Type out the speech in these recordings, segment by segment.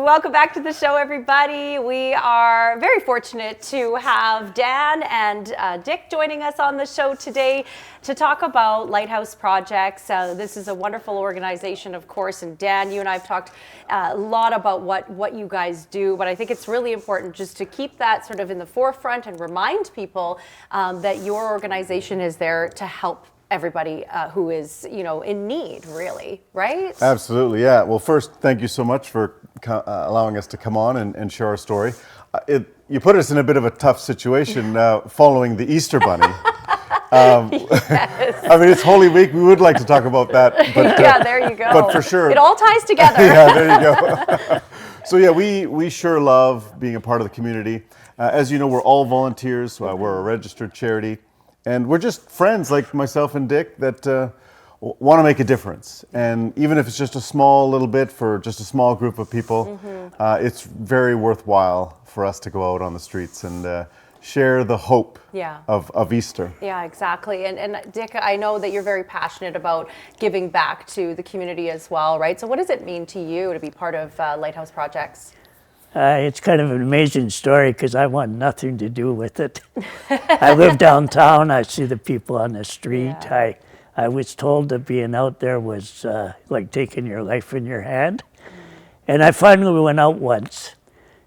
Welcome back to the show, everybody. We are very fortunate to have Dan and Dick joining us on the show today to talk about Lighthouse Projects. This is a wonderful organization, of course, and Dan, you and I have talked a lot about what you guys do, but I think it's really important just to keep that sort of in the forefront and remind people that your organization is there to help everybody who is, in need, really, right? Absolutely, yeah. Well, first, thank you so much for allowing us to come on and share our story. You put us in a bit of a tough situation following the Easter Bunny. Yes. I mean, it's Holy Week. We would like to talk about that. But, yeah, there you go. But for sure. It all ties together. Yeah, there you go. So yeah, we sure love being a part of the community. As you know, we're all volunteers. We're a registered charity. And we're just friends like myself and Dick that want to make a difference. And even if it's just a small little bit for just a small group of people, it's very worthwhile for us to go out on the streets and share the hope of Easter. Yeah, exactly. And Dick, I know that you're very passionate about giving back to the community as well, right? So what does it mean to you to be part of Lighthouse Projects? It's kind of an amazing story because I want nothing to do with it. I live downtown. I see the people on the street. Yeah. I was told that being out there was like taking your life in your hand. And I finally went out once.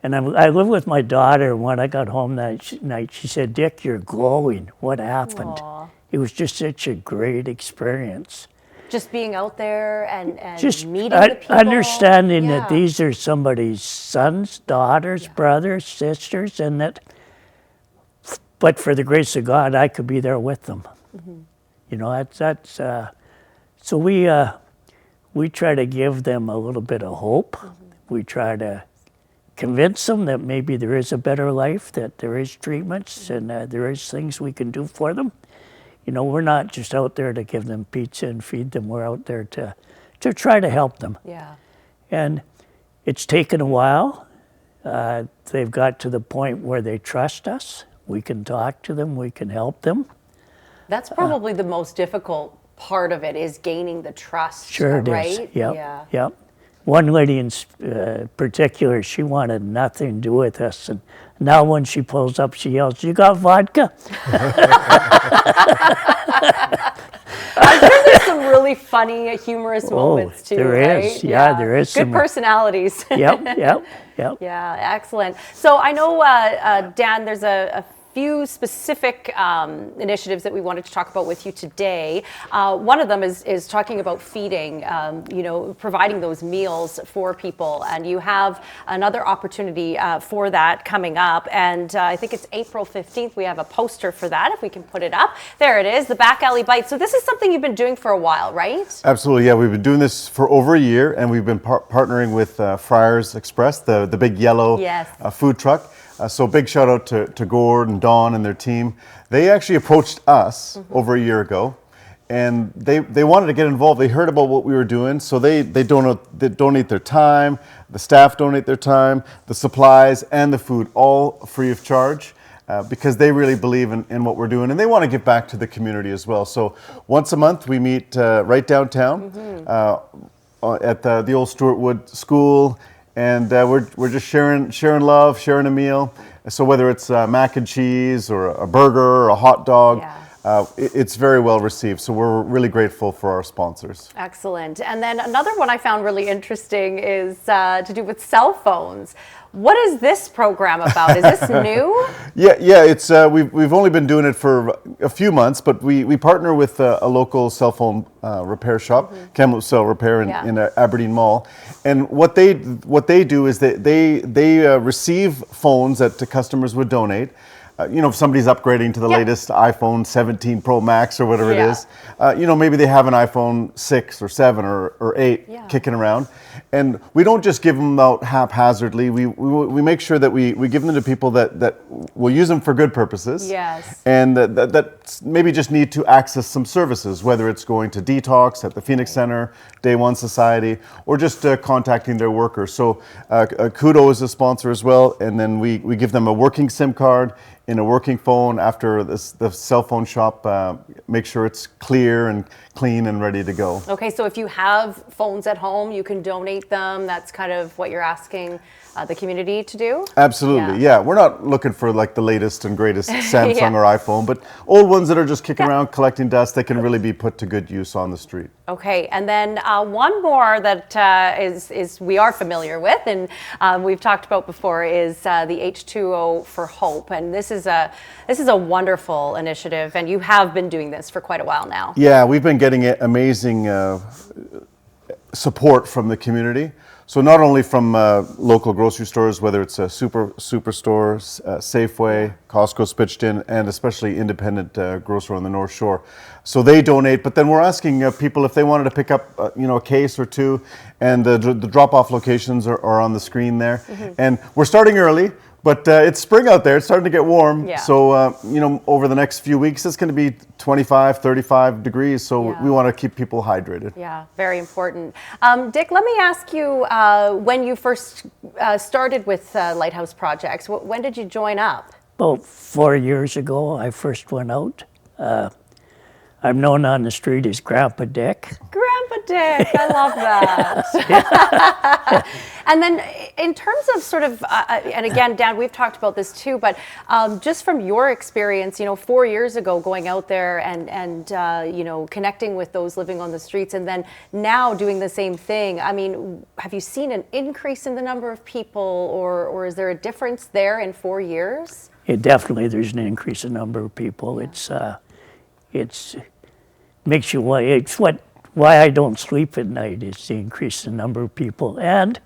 And I live with my daughter. When I got home that night, she said, "Dick, you're glowing. What happened?" Aww. It was just such a great experience. Just being out there and just meeting the people. Understanding that these are somebody's sons, daughters, brothers, sisters, and that, but for the grace of God, I could be there with them. So we try to give them a little bit of hope. We try to convince them that maybe there is a better life, that there is treatments, and there is things we can do for them. We're not just out there to give them pizza and feed them. We're out there to try to help them. Yeah. And it's taken a while. They've got to the point where they trust us. We can talk to them. We can help them. That's probably the most difficult part of it, is gaining the trust. Sure it right? is. Yep. One lady in particular, she wanted nothing to do with us. And now when she pulls up, she yells, "You got vodka?" I'm sure there's some really funny, humorous moments too, there right? is. Yeah, there is. Good personalities. Yep. Yeah, excellent. So I know, Dan, there's a few specific initiatives that we wanted to talk about with you today. One of them is talking about feeding, providing those meals for people. And you have another opportunity for that coming up. And I think it's April 15th. We have a poster for that, if we can put it up. There it is, the Back Alley Bites. So this is something you've been doing for a while, right? Absolutely, yeah. We've been doing this for over a year, and we've been partnering with Friars Express, the big yellow food truck. So big shout out to Gord and Dawn and their team. They actually approached us over a year ago, and they wanted to get involved. They heard about what we were doing, so they donate their time, the staff donate their time, the supplies and the food, all free of charge, because they really believe in what we're doing, and they want to give back to the community as well. So once a month we meet right downtown at the old Stuart Wood School. And we're just sharing love, sharing a meal. So whether it's mac and cheese or a burger or a hot dog, it's very well received. So we're really grateful for our sponsors. Excellent. And then another one I found really interesting is to do with cell phones. What is this program about? Is this new? Yeah. It's we've only been doing it for a few months, but we partner with a local cell phone repair shop, Kamloops Cell Repair in Aberdeen Mall, and what they do is they receive phones that the customers would donate. If somebody's upgrading to the latest iPhone 17 Pro Max or whatever it is, maybe they have an iPhone 6 or 7 or 8 kicking around. And we don't just give them out haphazardly. We make sure that we give them to people that will use them for good purposes. Yes. And that maybe just need to access some services, whether it's going to detox at the Phoenix Center, Day One Society, or just contacting their workers. So Kudo is a sponsor as well. And then we give them a working SIM card in a working phone after the cell phone shop, make sure it's clear and clean and ready to go. Okay, so if you have phones at home, you can donate them. That's kind of what you're asking the community to do? Absolutely, yeah. We're not looking for like the latest and greatest Samsung or iPhone, but old ones that are just kicking around collecting dust, they can really be put to good use on the street. Okay, and then one more that is we are familiar with and we've talked about before is the H2O for Hope, and this is a wonderful initiative, and you have been doing this for quite a while now. Yeah, we've been getting amazing support from the community. So not only from local grocery stores, whether it's superstores, Safeway, Costco's pitched in, and especially independent grocer on the North Shore. So they donate, but then we're asking people if they wanted to pick up a case or two, and the drop-off locations are on the screen there. Mm-hmm. And we're starting early. But it's spring out there. It's starting to get warm. Yeah. So, over the next few weeks, it's going to be 25, 35 degrees. So we want to keep people hydrated. Yeah, very important. Dick, let me ask you, when you first started with Lighthouse Projects, when did you join up? About 4 years ago, I first went out. I'm known on the street as Grandpa Dick. Grandpa Dick, I love that. And then in terms of sort of, and again, Dan, we've talked about this too, but just from your experience, 4 years ago going out there and connecting with those living on the streets, and then now doing the same thing, I mean, have you seen an increase in the number of people, or is there a difference there in 4 years? Definitely there's an increase in number of people. It's makes you why I don't sleep at night is the increase in number of people and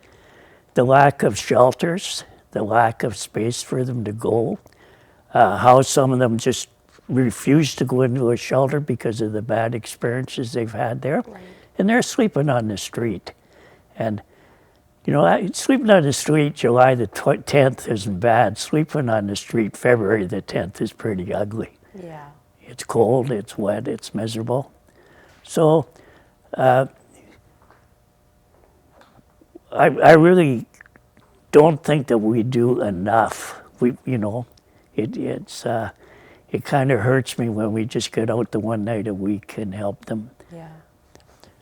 the lack of shelters, the lack of space for them to go, how some of them just refuse to go into a shelter because of the bad experiences they've had there, right. And they're sleeping on the street. And sleeping on the street July the 10th isn't bad. Sleeping on the street February the 10th is pretty ugly. Yeah. It's cold, it's wet, it's miserable. So I really don't think that we do enough. It kind of hurts me when we just get out the one night a week and help them. Yeah.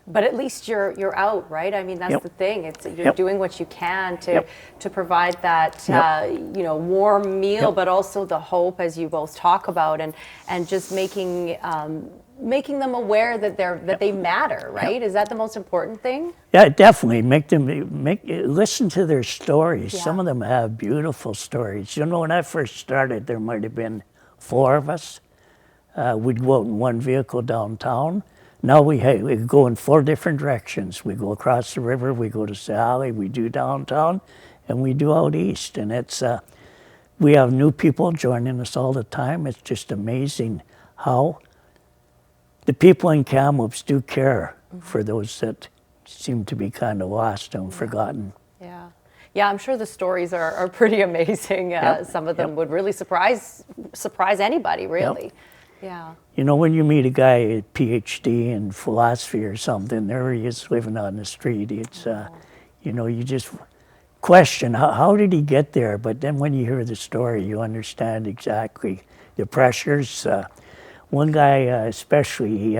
But at least you're out, right? I mean, that's the thing. It's you're doing what you can to provide that warm meal, but also the hope, as you both talk about, and just making them aware that they matter, right? Is that the most important thing? Yeah, definitely. Listen to their stories. Yeah. Some of them have beautiful stories. When I first started, there might have been 4 of us. We'd go out in one vehicle downtown. Now we go in 4 different directions. We go across the river, we go to Sally, we do downtown, and we do out east. And we have new people joining us all the time. It's just amazing how the people in Kamloops do care for those that seem to be kind of lost and forgotten. Yeah. Yeah, I'm sure the stories are pretty amazing. Some of them would really surprise anybody, really. Yep. Yeah. When you meet a guy, a PhD in philosophy or something, there he is living on the street. It's, you just question, how did he get there? But then when you hear the story, you understand exactly the pressures. One guy especially,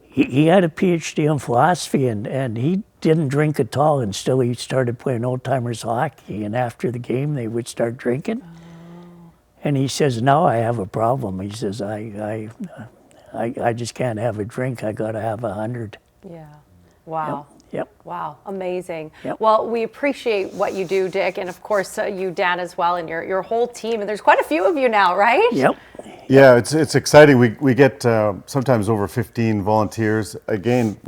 he had a PhD in philosophy, and he didn't drink at all until he started playing old-timers hockey. And after the game, they would start drinking. And he says, now I have a problem. He says, I just can't have a drink. I got to have 100. Yeah. Wow. Yep. Wow. Amazing. Yep. Well, we appreciate what you do, Dick, and of course you, Dan, as well, and your whole team. And there's quite a few of you now, right? Yep. Yeah, it's exciting. We get sometimes over 15 volunteers. Again,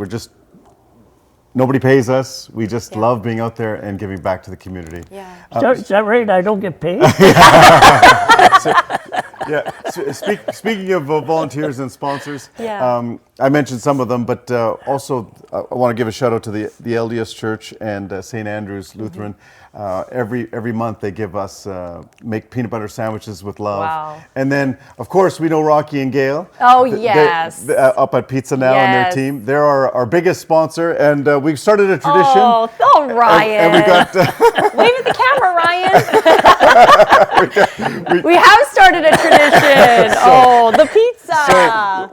nobody pays us. We just love being out there and giving back to the community. Yeah. Is that right? I don't get paid? Speaking of volunteers and sponsors, I mentioned some of them, but also I want to give a shout out to the LDS Church and St. Andrew's Lutheran. Every month they give us make peanut butter sandwiches with love. Wow. And then, of course, we know Rocky and Gail. Oh, yes. Up at Pizza Now and their team. They're our biggest sponsor, and we've started a tradition. Oh, Ryan. And we got... Wave at the camera, Brian? We have started a tradition. Oh, the pizza. So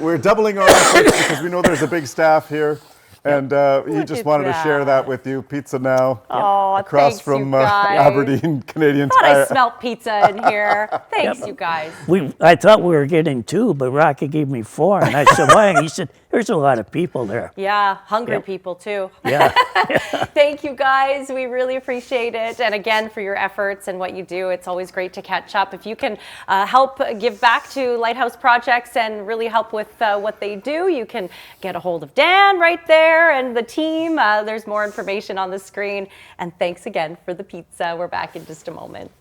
we're doubling our efforts because we know there's a big staff here. And he just wanted to share that with you. Pizza now. Oh, across thanks, from you guys. Aberdeen Canadian I thought Tire. I smelt pizza in here. Thanks, you guys. I thought we were getting 2, but Rocky gave me 4. And I said, why? And he said, there's a lot of people there. Yeah, hungry people too. Yeah. Thank you guys. We really appreciate it. And again, for your efforts and what you do, it's always great to catch up. If you can help give back to Lighthouse Projects and really help with what they do, you can get a hold of Dan right there and the team. There's more information on the screen. And thanks again for the pizza. We're back in just a moment.